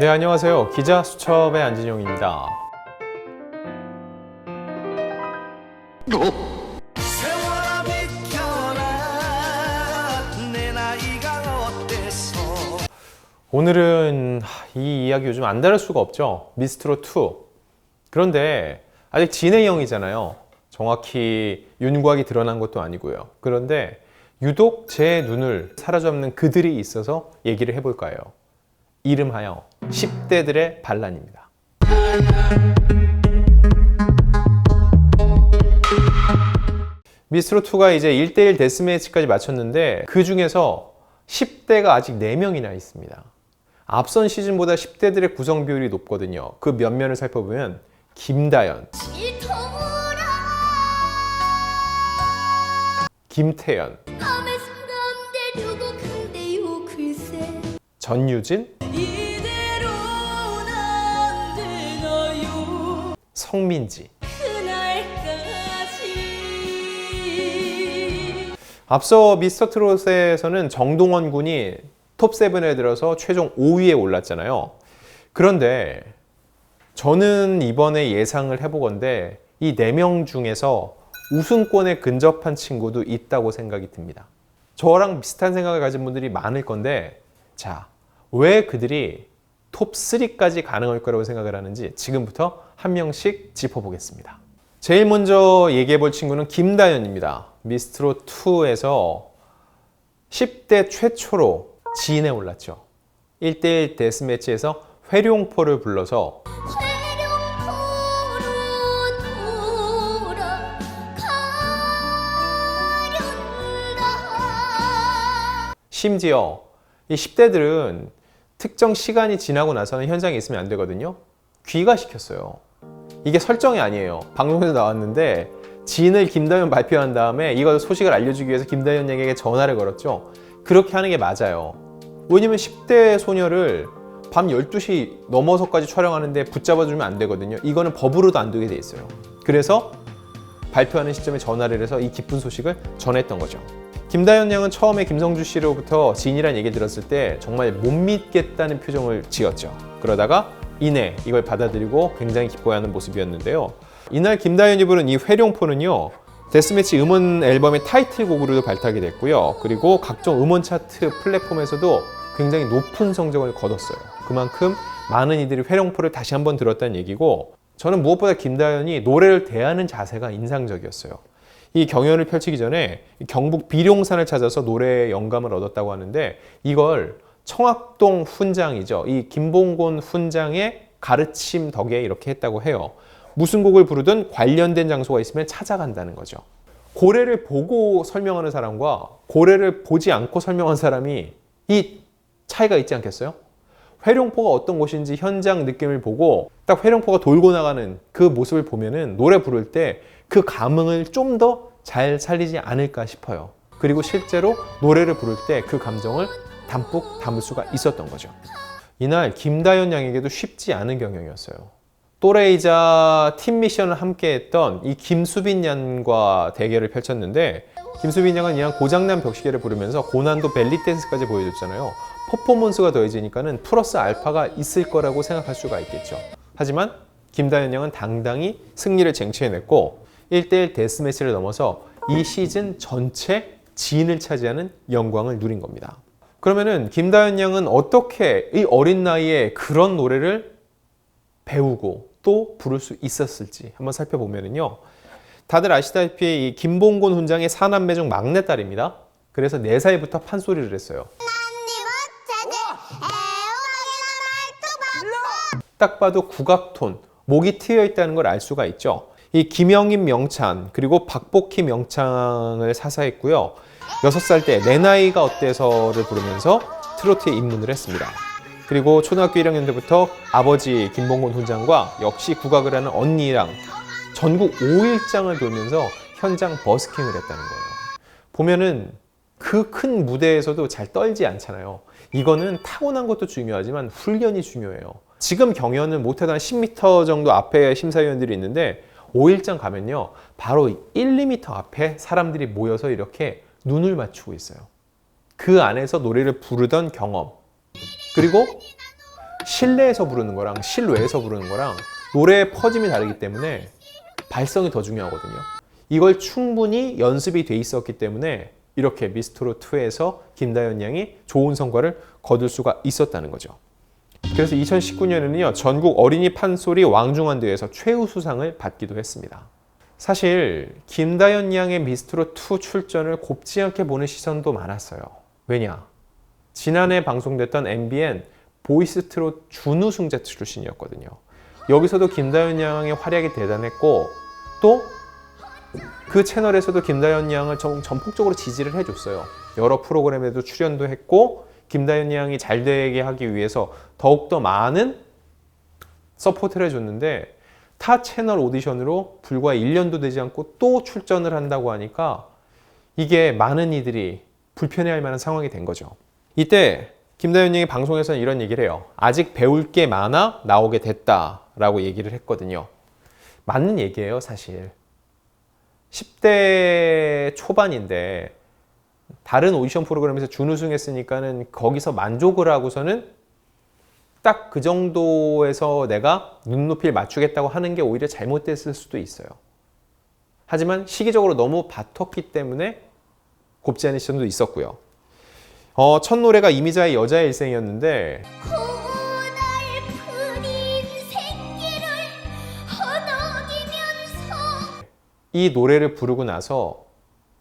네, 안녕하세요. 기자 수첩의 안진용입니다. 세월아 비켜라 내 나이가 어때서. 오늘은 이 이야기 요즘 안 다룰 수가 없죠. 미스트롯2. 그런데 아직 진행형이잖아요. 정확히 윤곽이 드러난 것도 아니고요. 그런데 유독 제 눈을 사로잡는 그들이 있어서 얘기를 해볼까 해요. 이름하여 10대들의 반란입니다. 미스트롯2가 이제 1대1 데스매치까지 마쳤는데 그 중에서 10대가 아직 4명이나 있습니다. 앞선 시즌보다 10대들의 구성 비율이 높거든요. 그 면면을 살펴보면 김다연, 김태연, 전유진, 성민지. 앞서 미스터트롯에서는 정동원 군이 톱7에 들어서 최종 5위에 올랐잖아요. 그런데 저는 이번에 예상을 해보건대 이 4명 중에서 우승권에 근접한 친구도 있다고 생각이 듭니다. 저랑 비슷한 생각을 가진 분들이 많을 건데, 자, 왜 그들이 톱3까지 가능할 거라고 생각을 하는지 지금부터 한 명씩 짚어보겠습니다. 제일 먼저 얘기해 볼 친구는 김다연입니다. 미스트롯2에서 10대 최초로 지인에 올랐죠. 1대1 데스매치에서 회룡포를 불러서 심지어 이 10대들은 특정 시간이 지나고 나서는 현장에 있으면 안 되거든요. 귀가시켰어요. 이게 설정이 아니에요. 방송에서 나왔는데 지인을 김다연 발표한 다음에 이걸 소식을 알려주기 위해서 김다연 양에게 전화를 걸었죠. 그렇게 하는 게 맞아요. 왜냐면 10대 소녀를 밤 12시 넘어서까지 촬영하는데 붙잡아주면 안 되거든요. 이거는 법으로도 안 되게 돼 있어요. 그래서 발표하는 시점에 전화를 해서 이 기쁜 소식을 전했던 거죠. 김다연 양은 처음에 김성주 씨로부터 지인이라는 얘기를 들었을 때 정말 못 믿겠다는 표정을 지었죠. 그러다가 이내 이걸 받아들이고 굉장히 기뻐하는 모습이었는데요. 이날 김다연이 부른 이 회룡포는요, 데스매치 음원 앨범의 타이틀곡으로도 발탁이 됐고요. 그리고 각종 음원 차트 플랫폼에서도 굉장히 높은 성적을 거뒀어요. 그만큼 많은 이들이 회룡포를 다시 한번 들었다는 얘기고, 저는 무엇보다 김다연이 노래를 대하는 자세가 인상적이었어요. 이 경연을 펼치기 전에 경북 비룡산을 찾아서 노래에 영감을 얻었다고 하는데, 이걸 청학동 훈장이죠. 이 김봉곤 훈장의 가르침 덕에 이렇게 했다고 해요. 무슨 곡을 부르든 관련된 장소가 있으면 찾아간다는 거죠. 고래를 보고 설명하는 사람과 고래를 보지 않고 설명한 사람이 이 차이가 있지 않겠어요? 회룡포가 어떤 곳인지 현장 느낌을 보고 딱 회룡포가 돌고 나가는 그 모습을 보면은 노래 부를 때 그 감흥을 좀 더 잘 살리지 않을까 싶어요. 그리고 실제로 노래를 부를 때 그 감정을 담뿍 담을 수가 있었던 거죠. 이날 김다연 양에게도 쉽지 않은 경영이었어요. 또래이자 팀 미션을 함께 했던 이 김수빈 양과 대결을 펼쳤는데, 김수빈 양은 이날 고장난 벽시계를 부르면서 고난도 벨리 댄스까지 보여줬잖아요. 퍼포먼스가 더해지니까는 플러스 알파가 있을 거라고 생각할 수가 있겠죠. 하지만 김다연 양은 당당히 승리를 쟁취해냈고 1대1 데스매치를 넘어서 이 시즌 전체 지인을 차지하는 영광을 누린 겁니다. 그러면은 김다연 양은 어떻게 이 어린 나이에 그런 노래를 배우고 또 부를 수 있었을지 한번 살펴보면요. 다들 아시다시피 이 김봉곤 훈장의 4남매 중 막내딸입니다. 그래서 4살부터 판소리를 했어요. 딱 봐도 국악톤, 목이 트여 있다는 걸 알 수가 있죠. 이 김영임 명찬 그리고 박복희 명창을 사사했고요. 6살 때 내 나이가 어때서를 부르면서 트로트에 입문을 했습니다. 그리고 초등학교 1학년 때부터 아버지 김봉곤 훈장과 역시 국악을 하는 언니랑 전국 5일장을 돌면서 현장 버스킹을 했다는 거예요. 보면은 그 큰 무대에서도 잘 떨지 않잖아요. 이거는 타고난 것도 중요하지만 훈련이 중요해요. 지금 경연은 못해도 한 10m 정도 앞에 심사위원들이 있는데 5일장 가면요, 바로 1, 2m 앞에 사람들이 모여서 이렇게 눈을 맞추고 있어요. 그 안에서 노래를 부르던 경험, 그리고 실내에서 부르는 거랑 실외에서 부르는 거랑 노래의 퍼짐이 다르기 때문에 발성이 더 중요하거든요. 이걸 충분히 연습이 돼 있었기 때문에 이렇게 미스트롯2에서 김다연 양이 좋은 성과를 거둘 수가 있었다는 거죠. 그래서 2019년에는요, 전국 어린이 판소리 왕중왕대회에서 최우수상을 받기도 했습니다. 사실 김다연 양의 미스트롯2 출전을 곱지 않게 보는 시선도 많았어요. 왜냐? 지난해 방송됐던 MBN 보이스트롯 준우승자 출신이었거든요. 여기서도 김다연 양의 활약이 대단했고 또 그 채널에서도 김다연 양을 전폭적으로 지지를 해줬어요. 여러 프로그램에도 출연도 했고 김다연 양이 잘 되게 하기 위해서 더욱더 많은 서포트를 해줬는데 타 채널 오디션으로 불과 1년도 되지 않고 또 출전을 한다고 하니까 이게 많은 이들이 불편해할 만한 상황이 된 거죠. 이때 김다연 양이 방송에서는 이런 얘기를 해요. 아직 배울 게 많아 나오게 됐다라고 얘기를 했거든요. 맞는 얘기예요, 사실. 10대 초반인데 다른 오디션 프로그램에서 준우승했으니까는 거기서 만족을 하고서는 딱 그 정도에서 내가 눈높이를 맞추겠다고 하는 게 오히려 잘못됐을 수도 있어요. 하지만 시기적으로 너무 바빴기 때문에 곱지 않은 시선도 있었고요. 첫 노래가 이미자의 여자의 일생이었는데 이 노래를 부르고 나서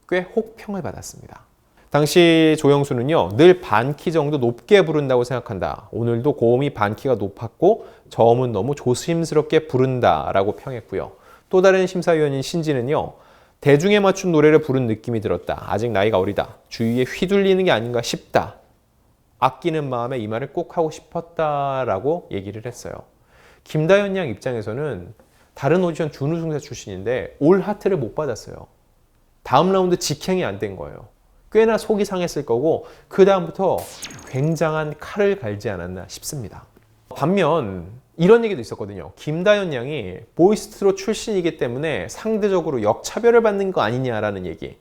꽤 혹평을 받았습니다. 당시 조영수는요, 늘 반키 정도 높게 부른다고 생각한다. 오늘도 고음이 반키가 높았고 저음은 너무 조심스럽게 부른다라고 평했고요. 또 다른 심사위원인 신지는요, 대중에 맞춘 노래를 부른 느낌이 들었다. 아직 나이가 어리다. 주위에 휘둘리는 게 아닌가 싶다. 아끼는 마음에 이 말을 꼭 하고 싶었다라고 얘기를 했어요. 김다연 양 입장에서는 다른 오디션 준우승자 출신인데 올 하트를 못 받았어요. 다음 라운드 직행이 안 된 거예요. 꽤나 속이 상했을 거고 그 다음부터 굉장한 칼을 갈지 않았나 싶습니다. 반면 이런 얘기도 있었거든요. 김다연 양이 보이스트롯 출신이기 때문에 상대적으로 역차별을 받는 거 아니냐라는 얘기.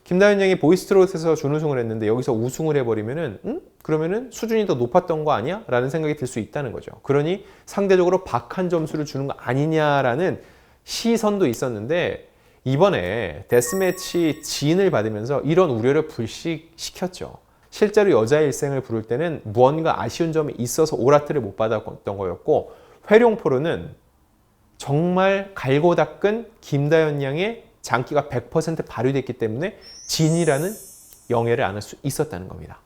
김다연 양이 보이스트롯에서 준우승을 했는데 여기서 우승을 해버리면은 그러면은 수준이 더 높았던 거 아니야? 라는 생각이 들 수 있다는 거죠. 그러니 상대적으로 박한 점수를 주는 거 아니냐라는 시선도 있었는데 이번에 데스매치 진을 받으면서 이런 우려를 불식시켰죠. 실제로 여자의 일생을 부를 때는 무언가 아쉬운 점이 있어서 오라트를 못 받았던 거였고 회룡포로는 정말 갈고 닦은 김다연 양의 장기가 100% 발휘됐기 때문에 진이라는 영예를 안을 수 있었다는 겁니다.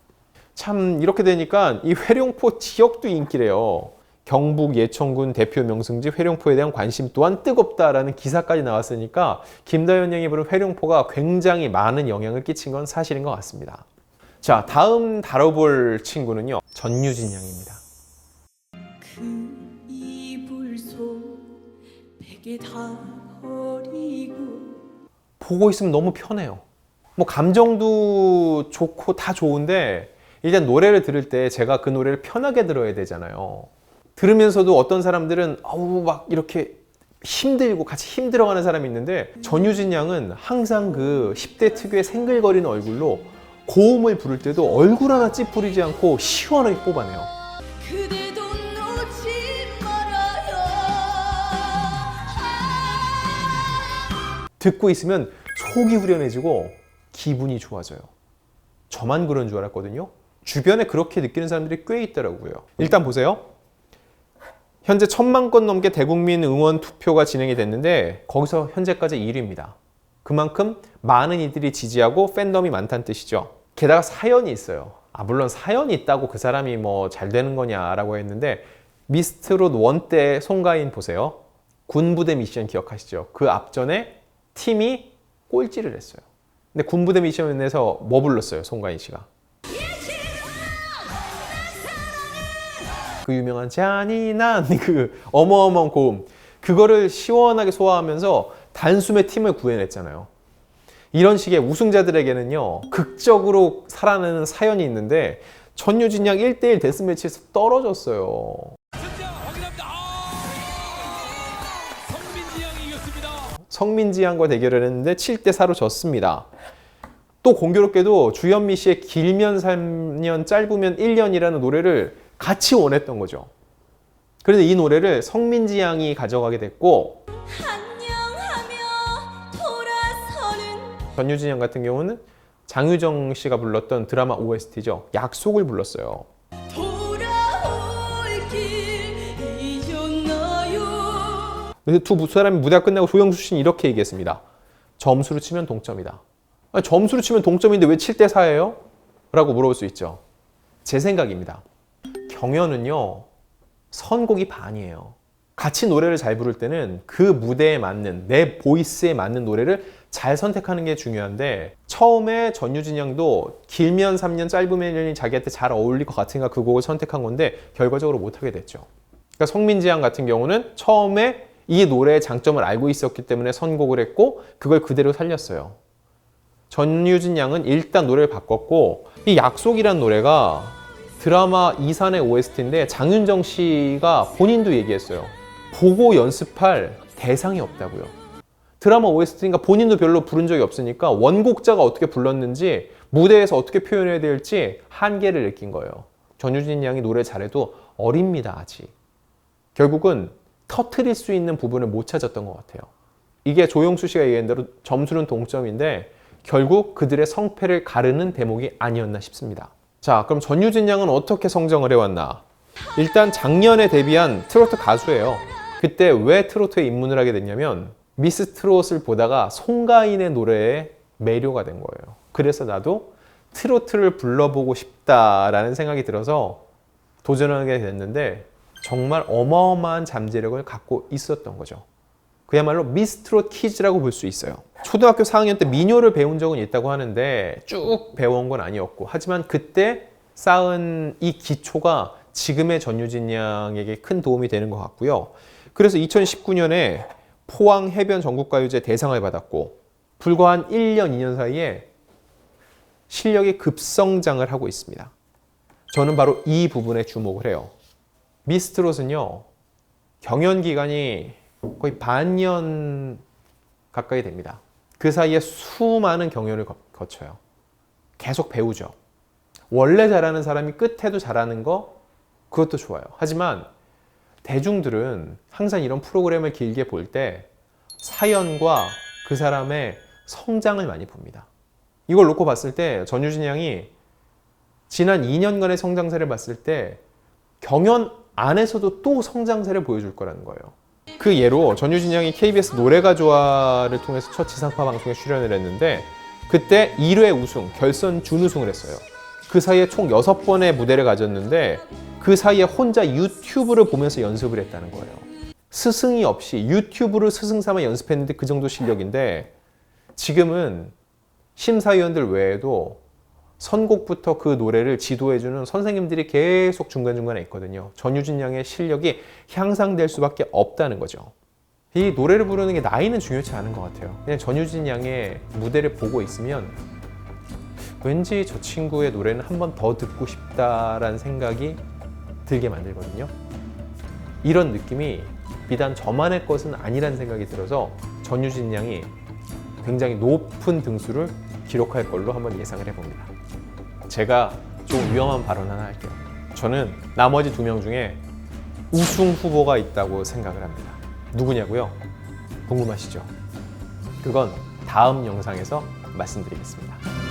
참 이렇게 되니까 이 회룡포 지역도 인기래요. 경북 예천군 대표 명승지 회룡포에 대한 관심 또한 뜨겁다라는 기사까지 나왔으니까 김다연 양이 부른 회룡포가 굉장히 많은 영향을 끼친 건 사실인 것 같습니다. 자, 다음 다뤄볼 친구는요, 전유진 양입니다. 그 이불 속 베개 다 버리고 보고 있으면 너무 편해요. 뭐 감정도 좋고 다 좋은데 일단 노래를 들을 때 제가 그 노래를 편하게 들어야 되잖아요. 들으면서도 어떤 사람들은 막 이렇게 힘들고 같이 힘들어가는 사람이 있는데 전유진 양은 항상 그 10대 특유의 생글거리는 얼굴로 고음을 부를 때도 얼굴 하나 찌푸리지 않고 시원하게 뽑아내요. 그대도 놓지 말아요. 듣고 있으면 속이 후련해지고 기분이 좋아져요. 저만 그런 줄 알았거든요. 주변에 그렇게 느끼는 사람들이 꽤 있더라고요. 일단 보세요. 현재 1000만 건 넘게 대국민 응원 투표가 진행이 됐는데 거기서 현재까지 1위입니다. 그만큼 많은 이들이 지지하고 팬덤이 많다는 뜻이죠. 게다가 사연이 있어요. 물론 사연이 있다고 그 사람이 뭐 잘 되는 거냐라고 했는데 미스트롯 1 때 송가인 보세요. 군부대 미션 기억하시죠? 그 앞전에 팀이 꼴찌를 했어요. 근데 군부대 미션에서 뭐 불렀어요? 송가인 씨가. 그 유명한 잔인한 그 어마어마한 고음, 그거를 시원하게 소화하면서 단숨에 팀을 구해냈잖아요. 이런 식의 우승자들에게는요, 극적으로 살아내는 사연이 있는데 전유진 양 1대1 데스매치에서 떨어졌어요. 성민지 양이 이겼습니다. 성민지 양과 대결을 했는데 7대4로 졌습니다. 또 공교롭게도 주현미 씨의 길면 3년 짧으면 1년이라는 노래를 같이 원했던 거죠. 그래서 이 노래를 성민지 양이 가져가게 됐고, 안녕하며 돌아서는 전유진 양 같은 경우는 장유정 씨가 불렀던 드라마 OST죠. 약속을 불렀어요. 돌아올 길 잊었나요? 그래서 두 사람이 무대가 끝나고 조영수 씨는 이렇게 얘기했습니다. 점수로 치면 동점이다. 아니, 점수로 치면 동점인데 왜 7대 4예요? 라고 물어볼 수 있죠. 제 생각입니다. 경연은요, 선곡이 반이에요. 같이 노래를 잘 부를 때는 그 무대에 맞는, 내 보이스에 맞는 노래를 잘 선택하는 게 중요한데, 처음에 전유진 양도 길면 3년 짧으면 1년이 자기한테 잘 어울릴 것 같으니까 그 곡을 선택한 건데 결과적으로 못하게 됐죠. 그러니까 성민지 양 같은 경우는 처음에 이 노래의 장점을 알고 있었기 때문에 선곡을 했고 그걸 그대로 살렸어요. 전유진 양은 일단 노래를 바꿨고, 이 약속이란 노래가 드라마 이산의 OST인데 장윤정 씨가 본인도 얘기했어요. 보고 연습할 대상이 없다고요. 드라마 OST니까 본인도 별로 부른 적이 없으니까 원곡자가 어떻게 불렀는지 무대에서 어떻게 표현해야 될지 한계를 느낀 거예요. 전유진 양이 노래 잘해도 어립니다, 아직. 결국은 터트릴 수 있는 부분을 못 찾았던 것 같아요. 이게 조영수 씨가 얘기한 대로 점수는 동점인데 결국 그들의 성패를 가르는 대목이 아니었나 싶습니다. 자, 그럼 전유진 양은 어떻게 성장을 해왔나? 일단 작년에 데뷔한 트로트 가수예요. 그때 왜 트로트에 입문을 하게 됐냐면 미스 트롯을 보다가 송가인의 노래에 매료가 된 거예요. 그래서 나도 트로트를 불러보고 싶다라는 생각이 들어서 도전하게 됐는데 정말 어마어마한 잠재력을 갖고 있었던 거죠. 그야말로 미스 트롯 키즈라고 볼 수 있어요. 초등학교 4학년 때 민요를 배운 적은 있다고 하는데 쭉 배워온 건 아니었고, 하지만 그때 쌓은 이 기초가 지금의 전유진 양에게 큰 도움이 되는 것 같고요. 그래서 2019년에 포항 해변 전국가요제 대상을 받았고 불과 한 1년, 2년 사이에 실력이 급성장을 하고 있습니다. 저는 바로 이 부분에 주목을 해요. 미스트롯은요, 경연 기간이 거의 반년 가까이 됩니다. 그 사이에 수많은 경연을 거쳐요. 계속 배우죠. 원래 잘하는 사람이 끝에도 잘하는 거, 그것도 좋아요. 하지만 대중들은 항상 이런 프로그램을 길게 볼 때 사연과 그 사람의 성장을 많이 봅니다. 이걸 놓고 봤을 때 전유진 양이 지난 2년간의 성장세를 봤을 때 경연 안에서도 또 성장세를 보여줄 거라는 거예요. 그 예로 전유진 양이 KBS 노래가 좋아를 통해서 첫 지상파 방송에 출연을 했는데 그때 1회 우승, 결선 준우승을 했어요. 그 사이에 총 6번의 무대를 가졌는데 그 사이에 혼자 유튜브를 보면서 연습을 했다는 거예요. 스승이 없이 유튜브를 스승 삼아 연습했는데 그 정도 실력인데 지금은 심사위원들 외에도 선곡부터 그 노래를 지도해주는 선생님들이 계속 중간중간에 있거든요. 전유진 양의 실력이 향상될 수밖에 없다는 거죠. 이 노래를 부르는 게 나이는 중요치 않은 것 같아요. 그냥 전유진 양의 무대를 보고 있으면 왠지 저 친구의 노래는 한 번 더 듣고 싶다라는 생각이 들게 만들거든요. 이런 느낌이 비단 저만의 것은 아니라는 생각이 들어서 전유진 양이 굉장히 높은 등수를 기록할 걸로 한번 예상을 해봅니다. 제가 좀 위험한 발언 하나 할게요. 저는 나머지 2명 중에 우승 후보가 있다고 생각을 합니다. 누구냐고요? 궁금하시죠? 그건 다음 영상에서 말씀드리겠습니다.